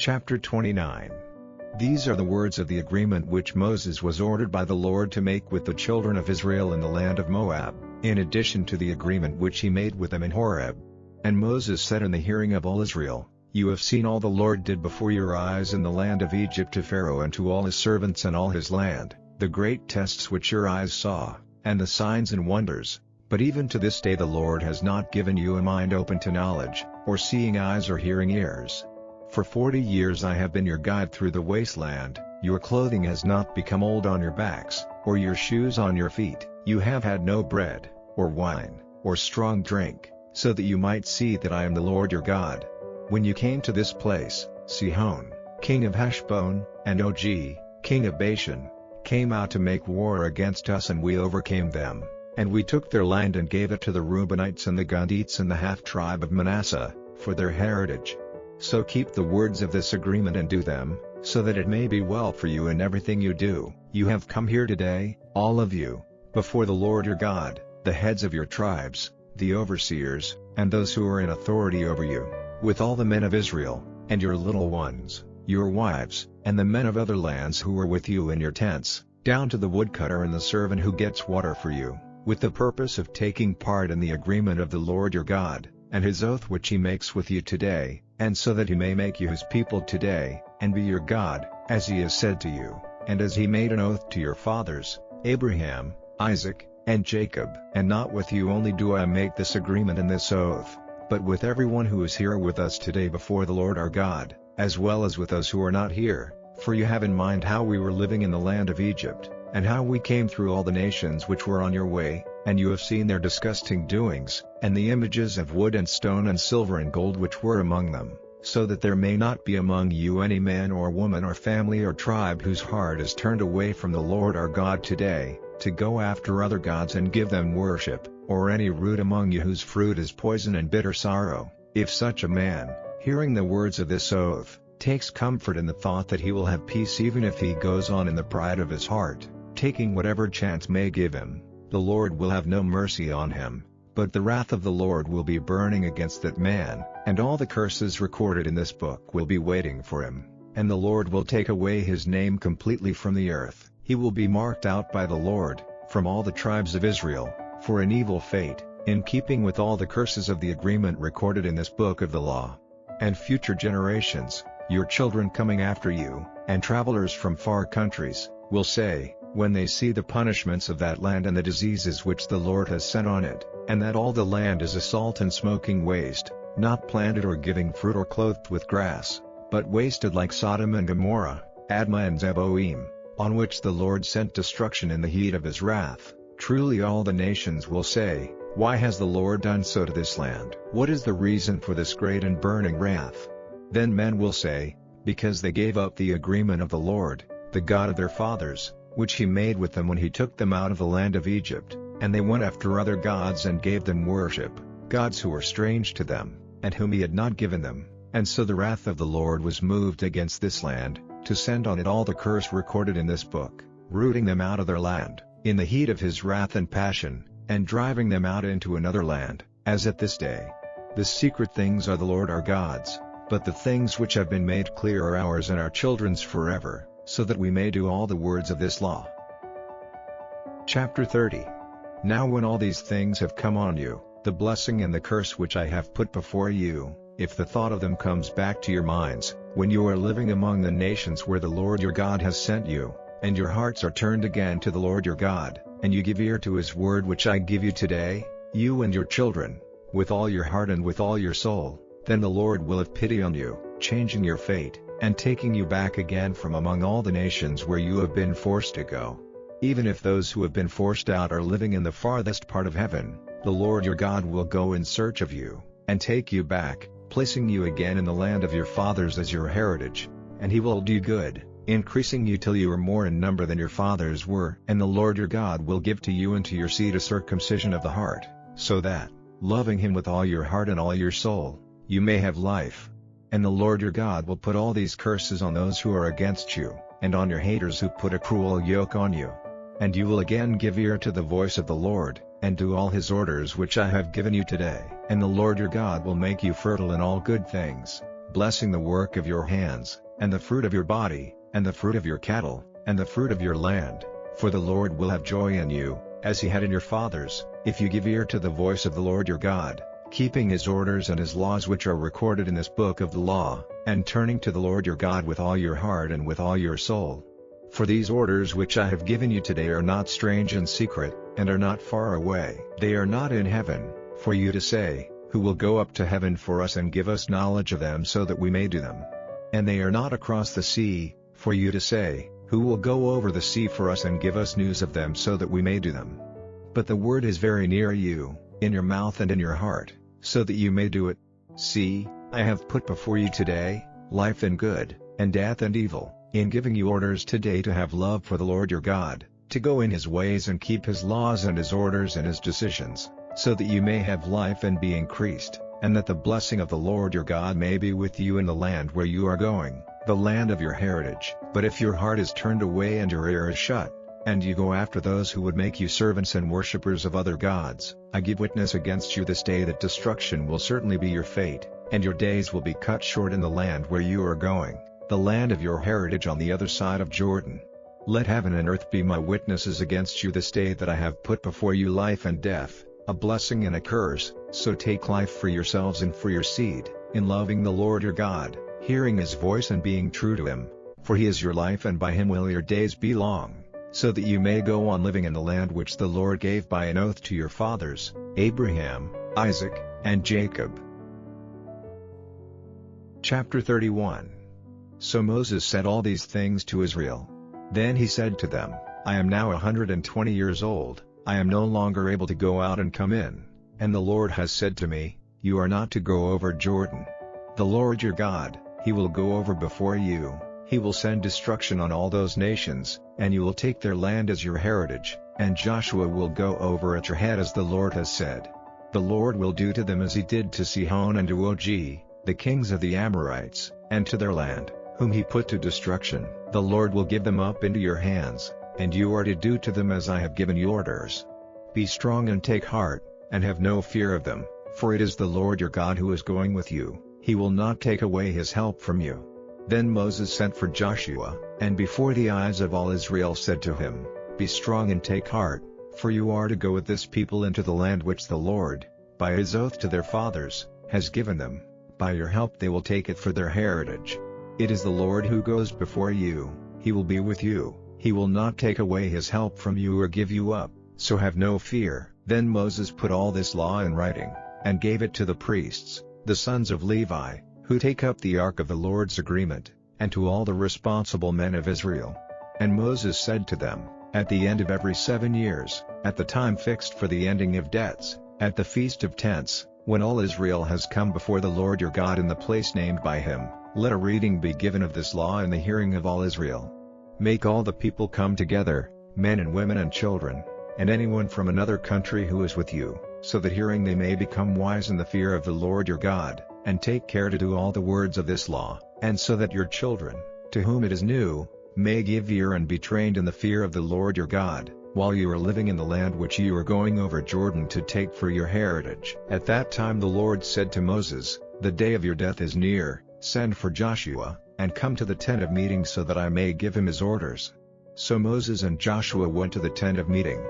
Chapter 29. These are the words of the agreement which Moses was ordered by the Lord to make with the children of Israel in the land of Moab, in addition to the agreement which he made with them in Horeb. And Moses said in the hearing of all Israel, "You have seen all the Lord did before your eyes in the land of Egypt to Pharaoh and to all his servants and all his land, the great tests which your eyes saw, and the signs and wonders. But even to this day the Lord has not given you a mind open to knowledge, or seeing eyes or hearing ears. For 40 years I have been your guide through the wasteland, your clothing has not become old on your backs, or your shoes on your feet. You have had no bread, or wine, or strong drink, so that you might see that I am the Lord your God. When you came to this place, Sihon, king of Heshbon, and Og, king of Bashan, came out to make war against us, and we overcame them, and we took their land and gave it to the Reubenites and the Gadites and the half-tribe of Manasseh, for their heritage. So keep the words of this agreement and do them, so that it may be well for you in everything you do. You have come here today, all of you, before the Lord your God, the heads of your tribes, the overseers, and those who are in authority over you, with all the men of Israel, and your little ones, your wives, and the men of other lands who are with you in your tents, down to the woodcutter and the servant who gets water for you, with the purpose of taking part in the agreement of the Lord your God, and his oath which he makes with you today, and so that he may make you his people today, and be your God, as he has said to you, and as he made an oath to your fathers, Abraham, Isaac, and Jacob. And not with you only do I make this agreement and this oath, but with everyone who is here with us today before the Lord our God, as well as with those who are not here, for you have in mind how we were living in the land of Egypt, and how we came through all the nations which were on your way, and you have seen their disgusting doings, and the images of wood and stone and silver and gold which were among them, so that there may not be among you any man or woman or family or tribe whose heart is turned away from the Lord our God today, to go after other gods and give them worship, or any root among you whose fruit is poison and bitter sorrow. If such a man, hearing the words of this oath, takes comfort in the thought that he will have peace even if he goes on in the pride of his heart, taking whatever chance may give him, the Lord will have no mercy on him, but the wrath of the Lord will be burning against that man, and all the curses recorded in this book will be waiting for him, and the Lord will take away his name completely from the earth. He will be marked out by the Lord, from all the tribes of Israel, for an evil fate, in keeping with all the curses of the agreement recorded in this book of the law. And future generations, your children coming after you, and travelers from far countries, will say, when they see the punishments of that land and the diseases which the Lord has sent on it, and that all the land is a salt and smoking waste, not planted or giving fruit or clothed with grass, but wasted like Sodom and Gomorrah, Admah and Zeboim, on which the Lord sent destruction in the heat of his wrath, truly all the nations will say, why has the Lord done so to this land? What is the reason for this great and burning wrath? Then men will say, because they gave up the agreement of the Lord, the God of their fathers, which he made with them when he took them out of the land of Egypt, and they went after other gods and gave them worship, gods who were strange to them, and whom he had not given them. And so the wrath of the Lord was moved against this land, to send on it all the curse recorded in this book, rooting them out of their land, in the heat of his wrath and passion, and driving them out into another land, as at this day. The secret things are the Lord our God's, but the things which have been made clear are ours and our children's forever, so that we may do all the words of this law. Chapter 30. Now when all these things have come on you, the blessing and the curse which I have put before you, if the thought of them comes back to your minds, when you are living among the nations where the Lord your God has sent you, and your hearts are turned again to the Lord your God, and you give ear to his word which I give you today, you and your children, with all your heart and with all your soul, then the Lord will have pity on you, changing your fate, and taking you back again from among all the nations where you have been forced to go. Even if those who have been forced out are living in the farthest part of heaven, the Lord your God will go in search of you, and take you back, placing you again in the land of your fathers as your heritage, and he will do good, increasing you till you are more in number than your fathers were. And the Lord your God will give to you and to your seed a circumcision of the heart, so that, loving him with all your heart and all your soul, you may have life. And the Lord your God will put all these curses on those who are against you, and on your haters who put a cruel yoke on you. And you will again give ear to the voice of the Lord, and do all his orders which I have given you today. And the Lord your God will make you fertile in all good things, blessing the work of your hands, and the fruit of your body, and the fruit of your cattle, and the fruit of your land, for the Lord will have joy in you, as he had in your fathers, if you give ear to the voice of the Lord your God, keeping his orders and his laws which are recorded in this book of the law, and turning to the Lord your God with all your heart and with all your soul. For these orders which I have given you today are not strange and secret, and are not far away. They are not in heaven, for you to say, who will go up to heaven for us and give us knowledge of them so that we may do them? And they are not across the sea, for you to say, who will go over the sea for us and give us news of them so that we may do them? But the word is very near you, in your mouth and in your heart, so that you may do it. See, I have put before you today, life and good, and death and evil, in giving you orders today to have love for the Lord your God, to go in his ways and keep his laws and his orders and his decisions, so that you may have life and be increased, and that the blessing of the Lord your God may be with you in the land where you are going, the land of your heritage. But if your heart is turned away and your ear is shut, and you go after those who would make you servants and worshippers of other gods, I give witness against you this day that destruction will certainly be your fate, and your days will be cut short in the land where you are going, the land of your heritage on the other side of Jordan. Let heaven and earth be my witnesses against you this day that I have put before you life and death, a blessing and a curse, so take life for yourselves and for your seed, in loving the Lord your God, hearing his voice and being true to him, for he is your life and by him will your days be long, so that you may go on living in the land which the Lord gave by an oath to your fathers, Abraham, Isaac, and Jacob. Chapter 31. So Moses said all these things to Israel. Then he said to them, I am now 120 years old, I am no longer able to go out and come in, and the Lord has said to me, you are not to go over Jordan. The Lord your God, he will go over before you, he will send destruction on all those nations, and you will take their land as your heritage, and Joshua will go over at your head as the Lord has said. The Lord will do to them as he did to Sihon and to Og, the kings of the Amorites, and to their land, whom he put to destruction. The Lord will give them up into your hands, and you are to do to them as I have given you orders. Be strong and take heart, and have no fear of them, for it is the Lord your God who is going with you, he will not take away his help from you. Then Moses sent for Joshua, and before the eyes of all Israel said to him, Be strong and take heart, for you are to go with this people into the land which the Lord, by his oath to their fathers, has given them. By your help they will take it for their heritage. It is the Lord who goes before you, he will be with you, he will not take away his help from you or give you up, so have no fear. Then Moses put all this law in writing, and gave it to the priests, the sons of Levi, who take up the ark of the Lord's agreement, and to all the responsible men of Israel. And Moses said to them, At the end of every 7 years, at the time fixed for the ending of debts, at the Feast of Tents, when all Israel has come before the Lord your God in the place named by him, let a reading be given of this law in the hearing of all Israel. Make all the people come together, men and women and children, and anyone from another country who is with you, so that hearing they may become wise in the fear of the Lord your God, and take care to do all the words of this law, and so that your children, to whom it is new, may give ear and be trained in the fear of the Lord your God, while you are living in the land which you are going over Jordan to take for your heritage. At that time the Lord said to Moses, The day of your death is near, send for Joshua, and come to the tent of meeting so that I may give him his orders. So Moses and Joshua went to the tent of meeting.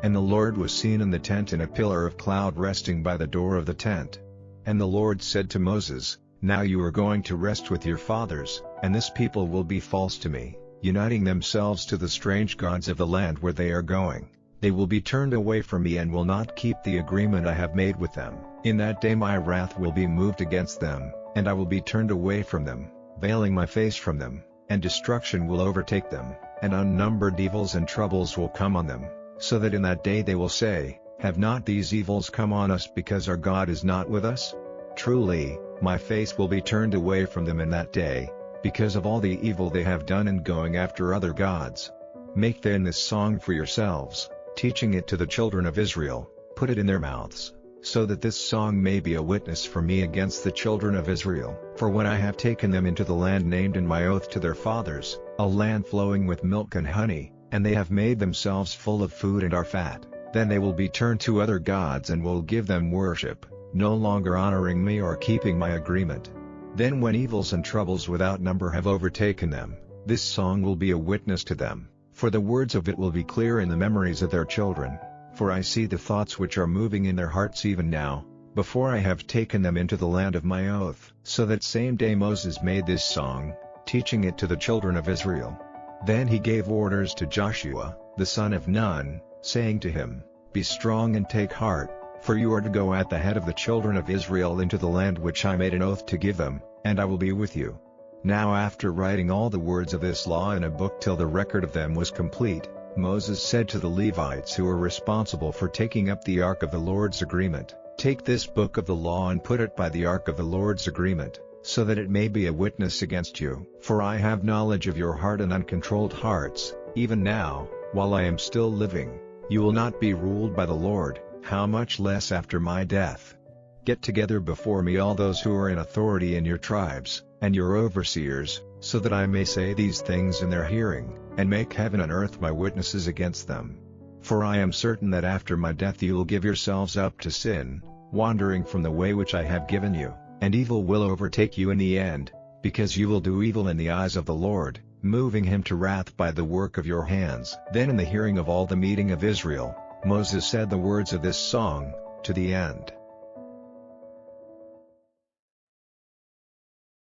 And the Lord was seen in the tent in a pillar of cloud resting by the door of the tent. And the Lord said to Moses, Now you are going to rest with your fathers, and this people will be false to me, uniting themselves to the strange gods of the land where they are going. They will be turned away from me and will not keep the agreement I have made with them. In that day my wrath will be moved against them, and I will be turned away from them, veiling my face from them, and destruction will overtake them, and unnumbered evils and troubles will come on them, so that in that day they will say, Have not these evils come on us because our God is not with us? Truly, my face will be turned away from them in that day, because of all the evil they have done in going after other gods. Make then this song for yourselves, teaching it to the children of Israel, put it in their mouths, so that this song may be a witness for me against the children of Israel. For when I have taken them into the land named in my oath to their fathers, a land flowing with milk and honey, and they have made themselves full of food and are fat, then they will be turned to other gods and will give them worship, no longer honoring me or keeping my agreement. Then when evils and troubles without number have overtaken them, this song will be a witness to them, for the words of it will be clear in the memories of their children. For I see the thoughts which are moving in their hearts even now, before I have taken them into the land of my oath. So that same day Moses made this song, teaching it to the children of Israel. Then he gave orders to Joshua, the son of Nun, saying to him, Be strong and take heart, for you are to go at the head of the children of Israel into the land which I made an oath to give them, and I will be with you. Now after writing all the words of this law in a book till the record of them was complete, Moses said to the Levites who were responsible for taking up the ark of the Lord's agreement, Take this book of the law and put it by the ark of the Lord's agreement, so that it may be a witness against you. For I have knowledge of your heart and uncontrolled hearts. Even now, while I am still living, you will not be ruled by the Lord, how much less after my death. Get together before me all those who are in authority in your tribes, and your overseers, so that I may say these things in their hearing, and make heaven and earth my witnesses against them. For I am certain that after my death you will give yourselves up to sin, wandering from the way which I have given you, and evil will overtake you in the end, because you will do evil in the eyes of the Lord, moving him to wrath by the work of your hands. Then in the hearing of all the meeting of Israel, Moses said the words of this song, to the end.